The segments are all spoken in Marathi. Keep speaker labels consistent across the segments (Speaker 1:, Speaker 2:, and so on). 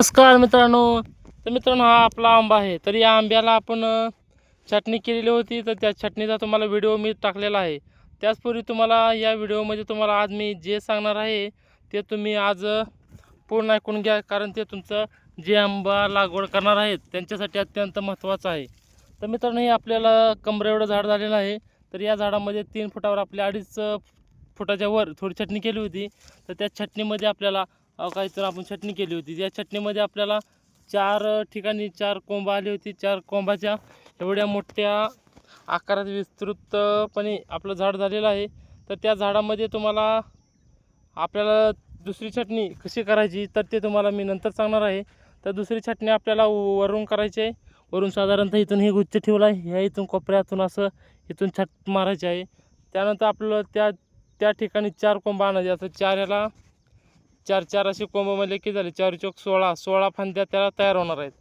Speaker 1: नमस्कार मित्रांनो. तर मित्रांनो, हा आपला आंबा आहे. तर या आंब्याला आपण चटणी केलेली होती. तर त्या चटणीचा तुम्हाला व्हिडिओ मी टाकलेला आहे. त्याचपूर्वी तुम्हाला या व्हिडिओमध्ये तुम्हाला आज मी जे सांगणार आहे ते तुम्ही आज पूर्ण ऐकून घ्या, कारण ते तुमचं जे आंबा लागवड करणार आहेत त्यांच्यासाठी अत्यंत महत्त्वाचं आहे. तर मित्रांनो, हे आपल्याला कमरे एवढं झाड झालेलं आहे. तर या झाडामध्ये 3 फुटावर आपल्या 2.5 फुटाच्या वर थोडी चटणी केली होती. तर त्या चटणीमध्ये आपल्याला काहीतरी आपण चटणी केली होती. या चटणीमध्ये आपल्याला 4 ठिकाणी 4 कोंब आली होती. 4 कोंबाच्या एवढ्या मोठ्या आकारात विस्तृतपणे आपलं झाड झालेलं आहे. तर त्या झाडामध्ये तुम्हाला आपल्याला दुसरी चटणी कशी करायची तर ते तुम्हाला मी नंतर सांगणार आहे. तर दुसरी चटणी आपल्याला वरून करायची आहे. वरून साधारणतः इथून हे गुच्छ ठेवला आहे. ह्या इथून कोपऱ्यातून असं इथून छट मारायची आहे. त्यानंतर आपलं त्या त्या ठिकाणी 4 कोंब आणायचे. आता 4 ह्याला 4 असे कोंब म्हणले की झाले 4 चौक 16 फांद्या त्याला तयार होणार आहेत.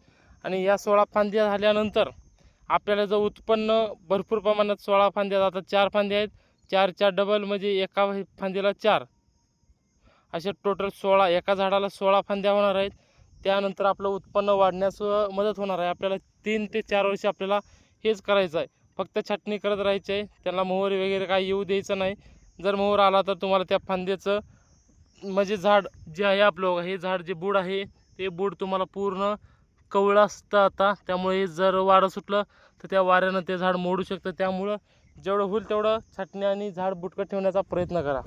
Speaker 1: आणि या 16 फांद्या झाल्यानंतर आपल्याला जर उत्पन्न भरपूर प्रमाणात 16 फांद्या जातात. 4 फांद्या आहेत, 4 डबल म्हणजे एका फांद्याला 4, असे टोटल 16, एका झाडाला 16 फांद्या होणार आहेत. त्यानंतर आपलं उत्पन्न वाढण्यास मदत होणार आहे. आपल्याला 3 ते 4 वर्ष आपल्याला हेच करायचं आहे. फक्त छाटणी करत राहायची आहे. त्याला मोहर वगैरे काही येऊ द्यायचं नाही. जर मोहर आला तर तुम्हाला त्या फांद्याचं म्हणजे झाड जे आहे आपलं, हे झाड जे बूड आहे ते बूड तुम्हाला पूर्ण कवळं असतं आता. त्यामुळे जर वारं सुटलं तर त्या वाऱ्यानं ते झाड मोडू शकतं. त्यामुळं जेवढं होईल तेवढं छाटणी आणि झाड बुटकं ठेवण्याचा प्रयत्न करा.